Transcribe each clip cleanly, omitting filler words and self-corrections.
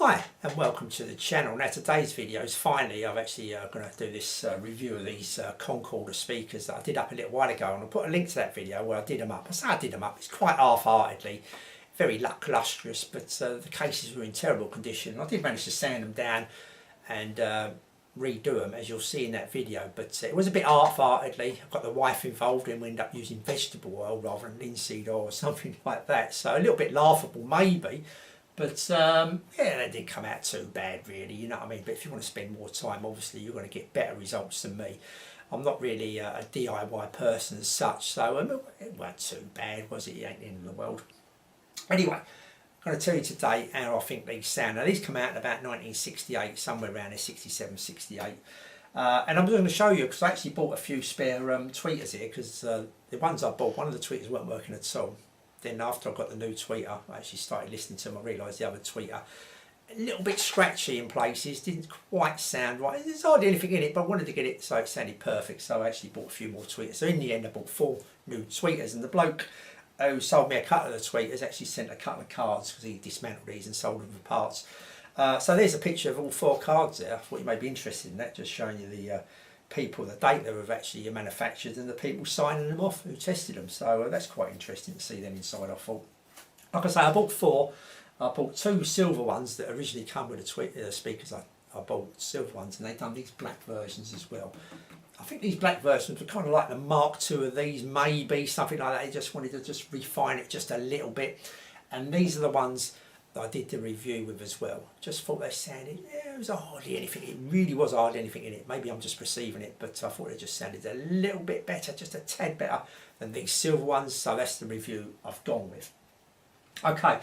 Hi and welcome to the channel. Now today's video is finally I've actually going to do this review of these Concord speakers that I did up a little while ago, and I'll put a link to that video where I did them up. I say I did them up, it's quite half-heartedly, very lustrous, but the cases were in terrible condition. I did manage to sand them down and redo them, as you'll see in that video, but it was a bit half-heartedly. I've got the wife involved and we ended up using vegetable oil rather than linseed oil or something like that, so a little bit laughable maybe. But yeah, they didn't come out too bad really, you know what I mean? But if you want to spend more time, obviously you're going to get better results than me. I'm not really a DIY person as such, so it wasn't too bad, was it? It ain't the end of the world. Anyway, I'm going to tell you today how I think these sound. Now these come out in about 1968, somewhere around there, 67, 68. And I'm going to show you, because I actually bought a few spare tweeters here, because the ones I bought, one of the tweeters weren't working at all. Then after I got the new tweeter, I actually started listening to them. I realised the other tweeter, a little bit scratchy in places, didn't quite sound right. There's hardly anything in it, but I wanted to get it so it sounded perfect. So I actually bought a few more tweeters. So in the end, I bought 4 new tweeters, and the bloke who sold me a couple of the tweeters actually sent a couple of cards because he dismantled these and sold them for parts. So there's a picture of all 4 cards there. I thought you may be interested in that, just showing you the people, the date they were actually manufactured, and the people signing them off who tested them. So that's quite interesting to see them inside, I thought. Like I say, I bought 4. I bought 2 silver ones that originally come with the speakers. I bought silver ones, and they've done these black versions as well. I think these black versions were kind of like the Mark II of these, maybe something like that. They just wanted to just refine it just a little bit, and these are the ones that I did the review with as well. Just thought they sounded, yeah, it was hardly anything, it really was hardly anything in it. Maybe I'm just perceiving it, but I thought it just sounded a little bit better, just a tad better than these silver ones, so that's the review I've gone with. Okay,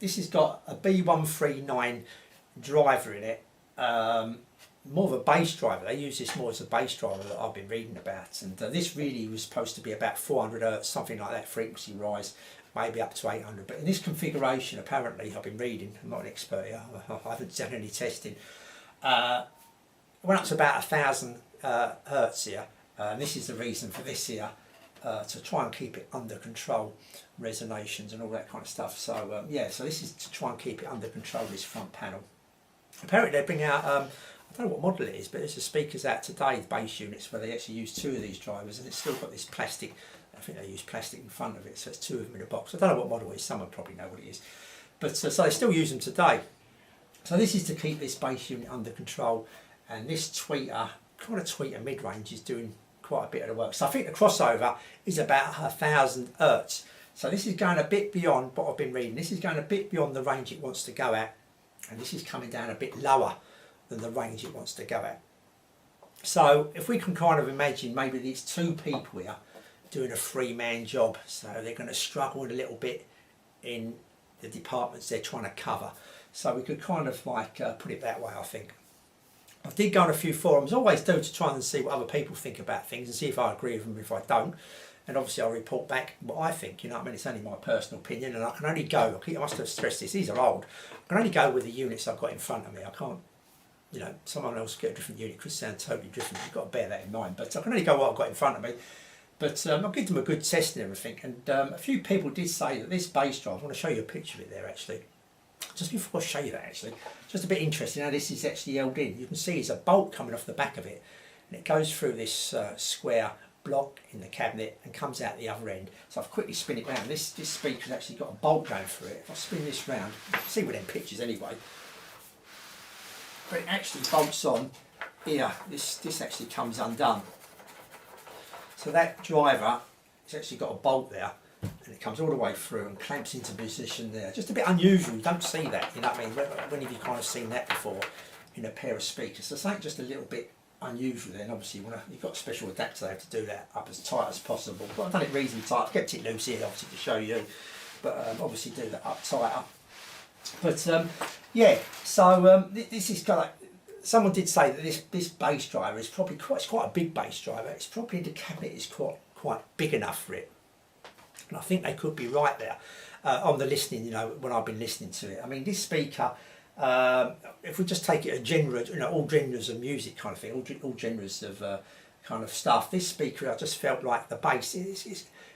this has got a B139 driver in it, more of a bass driver. They use this more as a bass driver that I've been reading about, and this really was supposed to be about 400 Hz, something like that, frequency rise, maybe up to 800, but in this configuration, apparently, I've been reading, I'm not an expert here, I haven't done any testing, it went up to about 1000 Hertz here, and this is the reason for this here, to try and keep it under control, resonations and all that kind of stuff. So yeah, so this is to try and keep it under control, this front panel. Apparently they bring out, I don't know what model it is, but there's a speakers out today, bass units, where they actually use 2 of these drivers, and it's still got this plastic, I think they use plastic in front of it, so it's 2 of them in a box. I don't know what model it is, someone probably know what it is. But so they still use them today. So this is to keep this bass unit under control, and this tweeter, kind of tweeter mid-range, is doing quite a bit of the work. So I think the crossover is about 1000 Hertz. So this is going a bit beyond what I've been reading. This is going a bit beyond the range it wants to go at, and this is coming down a bit lower than the range it wants to go at. So if we can kind of imagine maybe these 2 people here doing a 3-man job, so they're going to struggle a little bit in the departments they're trying to cover. So we could kind of like put it that way, I think. I did go on a few forums, always do, to try and see what other people think about things and see if I agree with them, if I don't. And obviously I'll report back what I think, you know what I mean? It's only my personal opinion, and I can only go, I must have stressed this, these are old, I can only go with the units I've got in front of me. I can't, you know, someone else get a different unit, could sound totally different, you've got to bear that in mind. But I can only go what I've got in front of me. But I'll give them a good test and everything, and a few people did say that this bass drive, I want to show you a picture of it there actually, just before I show you that actually, just a bit interesting how this is actually held in. You can see there's a bolt coming off the back of it, and it goes through this square block in the cabinet and comes out the other end. So I've quickly spin it round. This speaker's actually got a bolt going through it. If I spin this round, you can see with them pictures anyway, but it actually bolts on here. This actually comes undone. So that driver, it's actually got a bolt there, and it comes all the way through and clamps into position there. Just a bit unusual, you don't see that, you know what I mean? When have you kind of seen that before in a pair of speakers? So something just a little bit unusual there, and obviously you've got a special adapter there to do that up as tight as possible. But I've done it reasonably tight, I've kept it loose here obviously to show you, but obviously do that up tighter. But yeah, so this is kind of, someone did say that this bass driver is probably it's quite a big bass driver. It's probably, the cabinet is quite big enough for it, and I think they could be right there on the listening. You know, when I've been listening to it, I mean, this speaker, if we just take it a genre, you know, all genres of music kind of thing, all genres of kind of stuff. This speaker, I just felt like the bass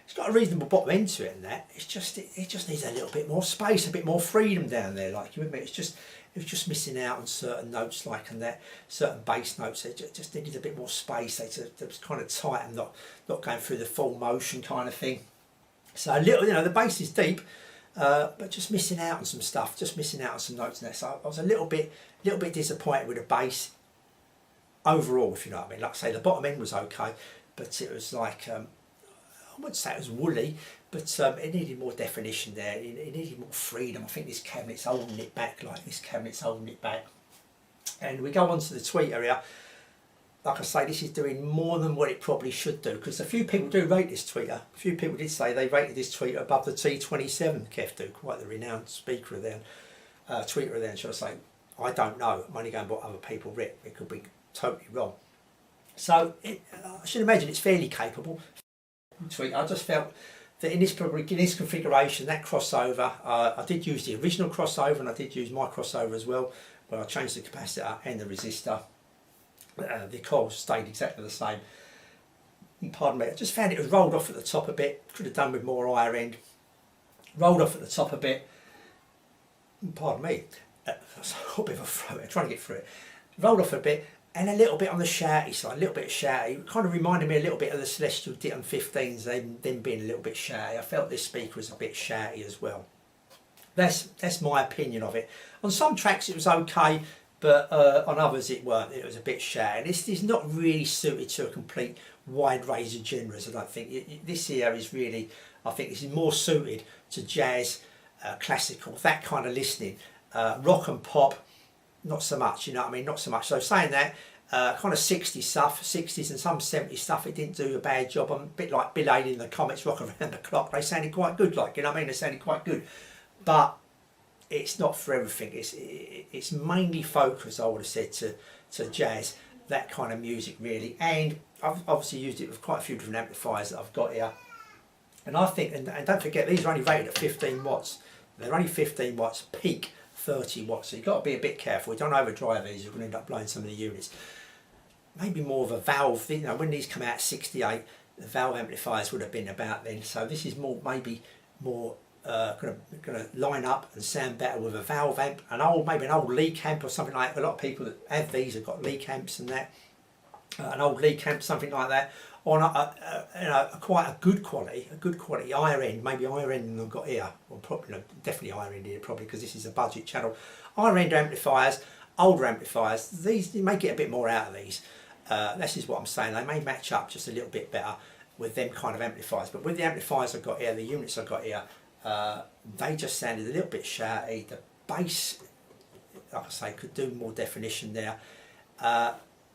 it's got a reasonable bottom end to it, and that it just needs a little bit more space, a bit more freedom down there. Like, you with me? It was just missing out on certain notes, like, and that certain bass notes. It just needed a bit more space. It was kind of tight and not going through the full motion kind of thing. So a little, the bass is deep, but just missing out on some stuff, just missing out on some notes in there. So I was a little bit disappointed with the bass overall, if you know what I mean. Like I say, the bottom end was okay, but it was like, I wouldn't say it was woolly, but it needed more definition there. It needed more freedom. I think this cabinet's holding it back, And we go on to the tweeter here. Like I say, this is doing more than what it probably should do, because a few people do rate this tweeter. A few people did say they rated this tweeter above the T27. Kef do, quite the renowned speaker of them, tweeter of them, shall I say. I don't know. I'm only going by what other people writ. It could be totally wrong. So I should imagine it's fairly capable. Tweeter. I just felt that in this configuration, that crossover, I did use the original crossover, and I did use my crossover as well, where I changed the capacitor and the resistor. The coils stayed exactly the same. Pardon me, I just found it was rolled off at the top a bit. Could have done with more higher end. Rolled off at the top a bit. Pardon me, that's a bit of a throw. I'm trying to get through it. Rolled off a bit, and a little bit on the shouty side, a little bit shouty. It kind of reminded me a little bit of the Celestial T15s, them being a little bit shouty. I felt this speaker was a bit shouty as well. That's my opinion of it. On some tracks it was okay, but on others it weren't. It was a bit shouty. This is not really suited to a complete wide range of genres, I don't think. This here is really, I think this is more suited to jazz, classical, that kind of listening. Rock and pop, not so much, you know what I mean, not so much. So saying that, kind of 60s stuff, 60s and some 70s stuff, it didn't do a bad job. I'm a bit like Bill Haley in the Comets, Rock Around the Clock. They sounded quite good, like, you know what I mean, they sounded quite good. But it's not for everything. It's mainly focused, I would have said, to jazz, that kind of music really. And I've obviously used it with quite a few different amplifiers that I've got here. And I think, and don't forget, these are only rated at 15 watts. They're only 15 watts, peak 30 watts. So you've got to be a bit careful. You don't overdrive these, you're going to end up blowing some of the units. Maybe more of a valve, you know, when these come out 68, the valve amplifiers would have been about then. So this is more, maybe more going to line up and sound better with a valve amp, maybe an old leak amp or something like that. A lot of people that have these have got leak amps and that. An old leak amp, something like that, on quite a good quality higher end, maybe higher end than I've got here. Well, probably definitely higher end here, probably, because this is a budget channel. Higher end amplifiers, older amplifiers. These, you may get a bit more out of these. This is what I'm saying. They may match up just a little bit better with them kind of amplifiers. But with the amplifiers I've got here, the units I've got here, they just sounded a little bit shouty. The bass, like I say, could do more definition there.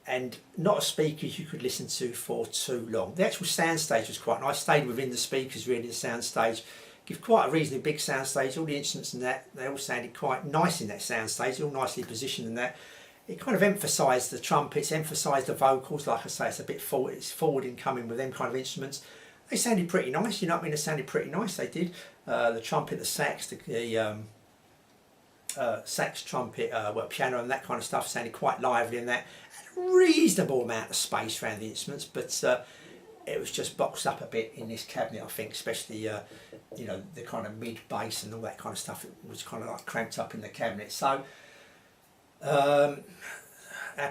And not a speaker you could listen to for too long. The actual sound stage was quite nice. Stayed within the speakers really, the sound stage. Give quite a reasonably big sound stage. All the instruments and that, they all sounded quite nice in that sound stage, all nicely positioned in that. It kind of emphasised the trumpets, emphasised the vocals. Like I say, it's a bit forward, it's forward in coming with them kind of instruments. They sounded pretty nice, you know what I mean? They sounded pretty nice, they did. The trumpet, the sax, the sax, trumpet, piano and that kind of stuff sounded quite lively in that. Had a reasonable amount of space around the instruments, but it was just boxed up a bit in this cabinet, I think, especially you know, the kind of mid bass and all that kind of stuff. It was kind of like cramped up in the cabinet. So how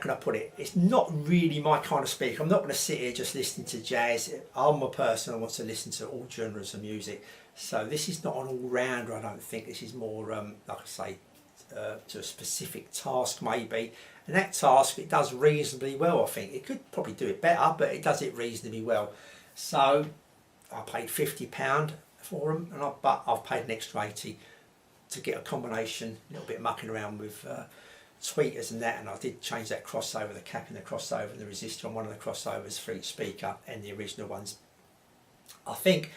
can I put it? It's not really my kind of speaker. I'm not going to sit here just listening to jazz. I'm a person who wants to listen to all genres of music. So this is not an all-rounder, I don't think. This is more, like I say, to a specific task maybe. And that task, it does reasonably well, I think. It could probably do it better, but it does it reasonably well. So I paid £50 for them, but I've paid an extra 80 to get a combination, a little bit mucking around with tweeters and that, and I did change that crossover, the cap in the crossover and the resistor on one of the crossovers for each speaker and the original ones. I think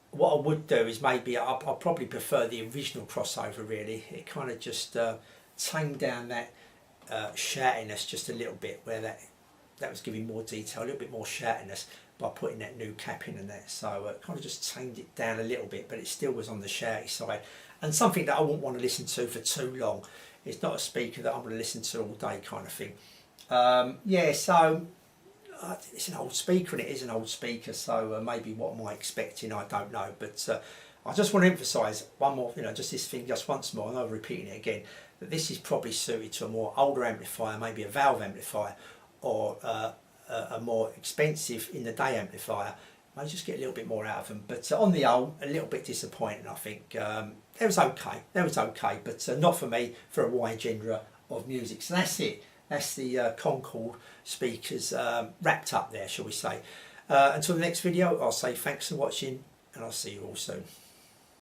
what I would do is maybe I'll probably prefer the original crossover really. It kind of just tamed down that shoutiness just a little bit, where that was giving more detail, a little bit more shoutiness by putting that new cap in and that. So kind of just tamed it down a little bit, but it still was on the shouty side, and something that I wouldn't want to listen to for too long. It's not a speaker that I'm going to listen to all day kind of thing. Yeah, so it's an old speaker, and it is an old speaker, so maybe what am I expecting, I don't know. But I just want to emphasise one more, just this thing just once more, and I'm repeating it again, that this is probably suited to a more older amplifier, maybe a valve amplifier, or a more expensive in the day amplifier. May just get a little bit more out of them, but on the whole, a little bit disappointing. I think they was okay, but not for me, for a wide genre of music. So that's it. That's the Concord speakers wrapped up there, shall we say. Until the next video, I'll say thanks for watching, and I'll see you all soon.